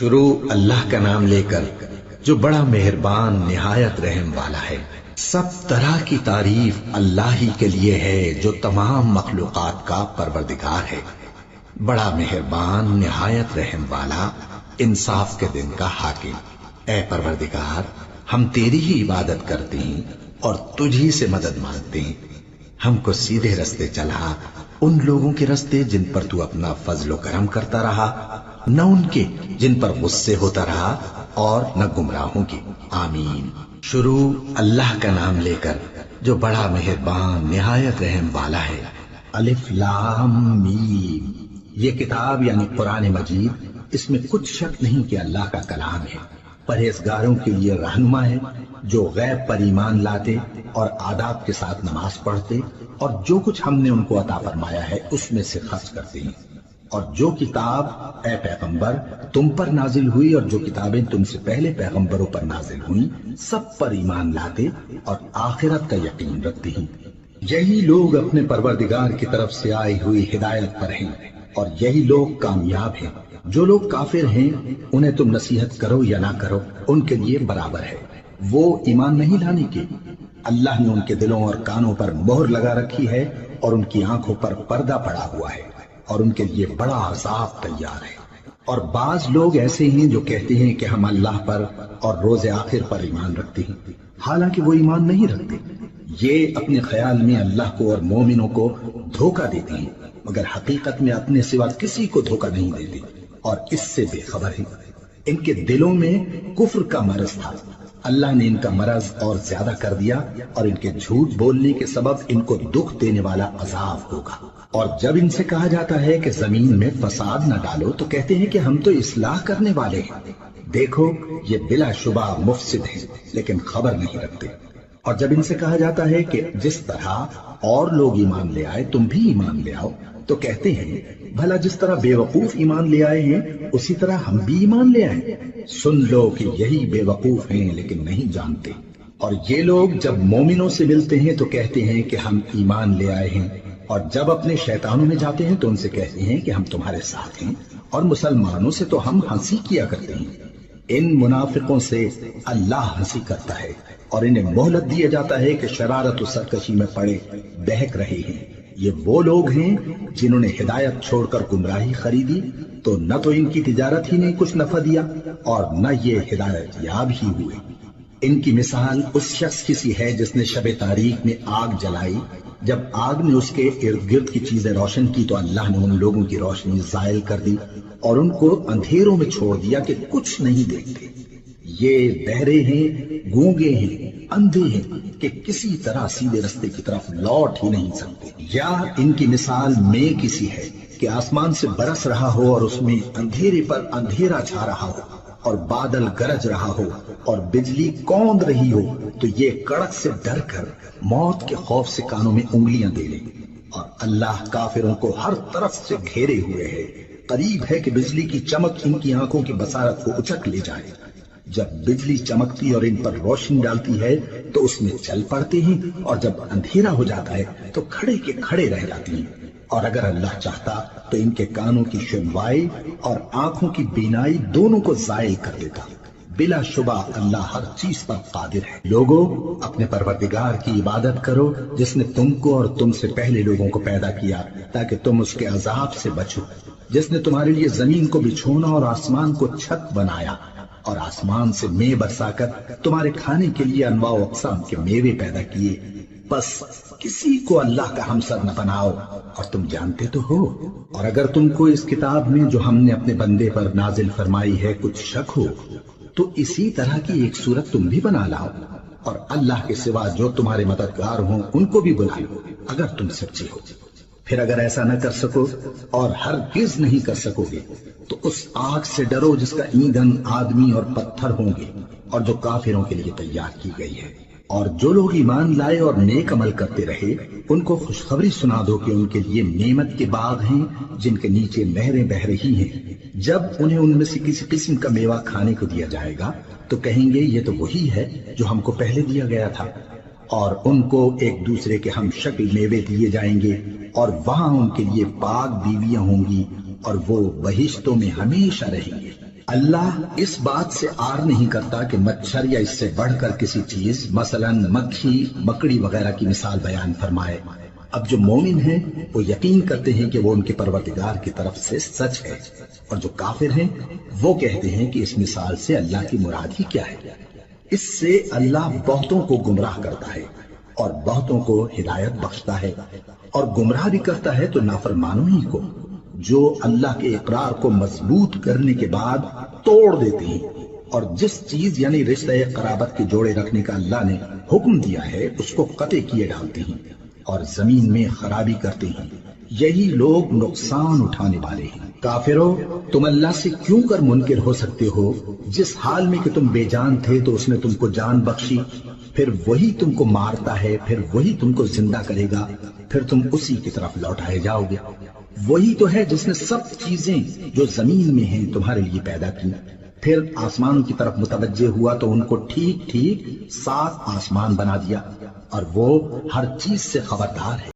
شروع اللہ کا نام لے کر جو بڑا مہربان نہایت رحم والا ہے۔ سب طرح کی تعریف اللہ ہی کے لیے ہے جو تمام مخلوقات کا پروردگار ہے، بڑا مہربان نہایت رحم والا، انصاف کے دن کا حاکم۔ اے پروردگار، ہم تیری ہی عبادت کرتے ہیں اور تجھی سے مدد مانگتے ہیں۔ ہم کو سیدھے رستے چلا، ان لوگوں کے رستے جن پر تو اپنا فضل و کرم کرتا رہا، نہ ان کے جن پر غصے ہوتا رہا اور نہ گمراہوں کے۔ آمین۔ شروع اللہ کا نام لے کر جو بڑا مہربان نہایت رحم والا ہے۔ الف لام میم۔ یہ کتاب یعنی قرآن مجید، اس میں کچھ شک نہیں کہ اللہ کا کلام ہے، پرہیزگاروں کے لیے رہنما ہے، جو غیب پر ایمان لاتے اور آداب کے ساتھ نماز پڑھتے اور جو کچھ ہم نے ان کو عطا فرمایا ہے اس میں سے خرچ کرتے ہیں، اور جو کتاب اے پیغمبر تم پر نازل ہوئی اور جو کتابیں تم سے پہلے پیغمبروں پر نازل ہوئیں سب پر ایمان لاتے اور آخرت کا یقین رکھتے ہیں۔ یہی لوگ اپنے پروردگار کی طرف سے آئی ہوئی ہدایت پر ہیں اور یہی لوگ کامیاب ہیں۔ جو لوگ کافر ہیں انہیں تم نصیحت کرو یا نہ کرو ان کے لیے برابر ہے، وہ ایمان نہیں لانے کے۔ اللہ نے ان کے دلوں اور کانوں پر مہر لگا رکھی ہے اور ان کی آنکھوں پر پردہ پڑا ہوا ہے اور ان کے لیے بڑا عذاب تیار ہے۔ اور بعض لوگ ایسے ہیں جو کہتے ہیں کہ ہم اللہ پر اور روز آخر پر ایمان رکھتے ہیں، حالانکہ وہ ایمان نہیں رکھتے۔ یہ اپنے خیال میں اللہ کو اور مومنوں کو دھوکہ دیتے ہیں، مگر حقیقت میں اپنے سوا کسی کو دھوکہ نہیں دیتے اور اس سے بے خبر ہیں۔ ان کے دلوں میں کفر کا مرض تھا، اللہ نے ان کا مرض اور زیادہ کر دیا اور ان کے جھوٹ بولنے کے سبب ان کو دکھ دینے والا عذاب ہوگا۔ اور جب ان سے کہا جاتا ہے کہ زمین میں فساد نہ ڈالو تو کہتے ہیں کہ ہم تو اصلاح کرنے والے ہیں۔ دیکھو یہ بلا شبہ مفسد ہیں لیکن خبر نہیں رکھتے۔ اور جب ان سے کہا جاتا ہے کہ جس طرح اور لوگ ایمان لے آئے تم بھی ایمان لے آؤ تو کہتے ہیں بھلا جس طرح بے وقوف ایمان لے آئے ہیں اسی طرح ہم بھی ایمان لے آئے۔ سن لو کہ یہی بے وقوف ہیں لیکن نہیں جانتے۔ اور یہ لوگ جب مومنوں سے ملتے ہیں تو کہتے ہیں کہ ہم ایمان لے آئے ہیں، اور جب اپنے شیطانوں میں جاتے ہیں تو ان سے کہتے ہیں کہ ہم تمہارے ساتھ ہیں، اور مسلمانوں سے تو ہم ہنسی کیا کرتے ہیں۔ ان منافقوں سے اللہ ہنسی کرتا ہے اور انہیں مہلت دیا جاتا ہے کہ شرارت و سرکشی میں پڑے بہک رہے ہیں۔ یہ وہ لوگ ہیں جنہوں نے ہدایت چھوڑ کر گمراہی خریدی تو نہ تو ان کی تجارت ہی نے کچھ نفع دیا اور نہ یہ ہدایت یاب ہی ہوئے۔ ان کی مثال اس شخص کی سی ہے جس نے شب تاریک میں آگ جلائی، جب آگ نے اس کے ارد گرد کی چیزیں روشن کی تو اللہ نے ان لوگوں کی روشنی زائل کر دی اور ان کو اندھیروں میں چھوڑ دیا کہ کچھ نہیں دیکھتے۔ یہ بہرے ہیں، گونگے ہیں، اندھے ہیں کہ کسی طرح سیدھے رستے کی طرف لوٹ ہی نہیں سکتے۔ یا ان کی مثال میں کسی ہے کہ آسمان سے برس رہا ہو اور اس میں اندھیرے پر اندھیرا چھا رہا ہو اور بادل گرج رہا ہو اور بجلی کوند رہی ہو تو یہ کڑک سے ڈر کر موت کے خوف سے کانوں میں انگلیاں دے لے۔ اور اللہ کافروں کو ہر طرف سے گھیرے ہوئے ہے، قریب ہے کہ بجلی کی چمک ان کی آنکھوں کی بصارت کو اچک لے جائے۔ جب بجلی چمکتی اور ان پر روشنی ڈالتی ہے تو اس میں چل پڑتے ہیں، اور جب اندھیرا ہو جاتا ہے تو کھڑے کے کھڑے رہ جاتے ہیں۔ اور اگر اللہ چاہتا تو ان کے کانوں کی سنوائی اور آنکھوں کی بینائی دونوں کو زائل کر دیتا۔ بلا شبہ اللہ ہر چیز پر قادر ہے۔ لوگوں اپنے پروردگار کی عبادت کرو جس نے تم کو اور تم سے پہلے لوگوں کو پیدا کیا تاکہ تم اس کے عذاب سے بچو، جس نے تمہارے لیے زمین کو بچھونا اور آسمان کو چھت بنایا اور آسمان سے مے برسا کر تمہارے کھانے کے لیے انواع و اقسام کے میوے پیدا کیے۔ بس کسی کو اللہ کا ہمسر نہ بناؤ اور تم جانتے تو ہو۔ اور اگر تم کو اس کتاب میں جو ہم نے اپنے بندے پر نازل فرمائی ہے کچھ شک ہو تو اسی طرح کی ایک صورت تم بھی بنا لاؤ، اور اللہ کے سوا جو تمہارے مددگار ہوں ان کو بھی بلا لو اگر تم سچے ہو۔ پھر اگر ایسا نہ کر سکو اور ہرگز نہیں کر سکو گے تو اس آگ سے ڈرو جس کا ایندھن آدمی اور پتھر ہوں گے اور جو کافروں کے لیے تیار کی گئی ہے۔ اور جو لوگ ایمان لائے اور نیک عمل کرتے رہے ان کو خوشخبری سنا دو کہ ان کے لیے نعمت کے باغ ہیں جن کے نیچے نہریں بہہ رہی ہیں۔ جب انہیں ان میں سے کسی قسم کا میوہ کھانے کو دیا جائے گا تو کہیں گے یہ تو وہی ہے جو ہم کو پہلے دیا گیا تھا، اور ان کو ایک دوسرے کے ہم شکل میوے دیے جائیں گے اور وہاں ان کے لیے پاک بیویاں ہوں گی اور وہ بہشتوں میں ہمیشہ رہیں گے۔ اللہ اس بات سے آر نہیں کرتا کہ مچھر یا اس سے بڑھ کر کسی چیز مثلاً مکھی مکڑی وغیرہ کی مثال بیان فرمائے۔ اب جو مومن ہیں وہ یقین کرتے ہیں کہ وہ ان کے پروردگار کی طرف سے سچ ہے، اور جو کافر ہیں وہ کہتے ہیں کہ اس مثال سے اللہ کی مراد ہی کیا ہے۔ اس سے اللہ بہتوں کو گمراہ کرتا ہے اور بہتوں کو ہدایت بخشتا ہے، اور گمراہ بھی کرتا ہے تو نافرمانوں ہی کو، جو اللہ کے اقرار کو مضبوط کرنے کے بعد توڑ دیتے ہیں، اور جس چیز یعنی رشتہ قرابت کے جوڑے رکھنے کا اللہ نے حکم دیا ہے اس کو قطع کیے ڈالتے ہیں اور زمین میں خرابی کرتے ہیں۔ یہی لوگ نقصان اٹھانے والے ہیں۔ کافرو، تم اللہ سے کیوں کر منکر ہو سکتے ہو؟ جس حال میں کہ تم بے جان تھے تو اس نے تم کو جان بخشی، پھر وہی تم کو مارتا ہے، پھر وہی تم کو زندہ کرے گا، پھر تم اسی کی طرف لوٹائے جاؤ گے۔ وہی تو ہے جس نے سب چیزیں جو زمین میں ہیں تمہارے لیے پیدا کی، پھر آسمانوں کی طرف متوجہ ہوا تو ان کو ٹھیک ٹھیک 7 آسمان بنا دیا، اور وہ ہر چیز سے خبردار ہے۔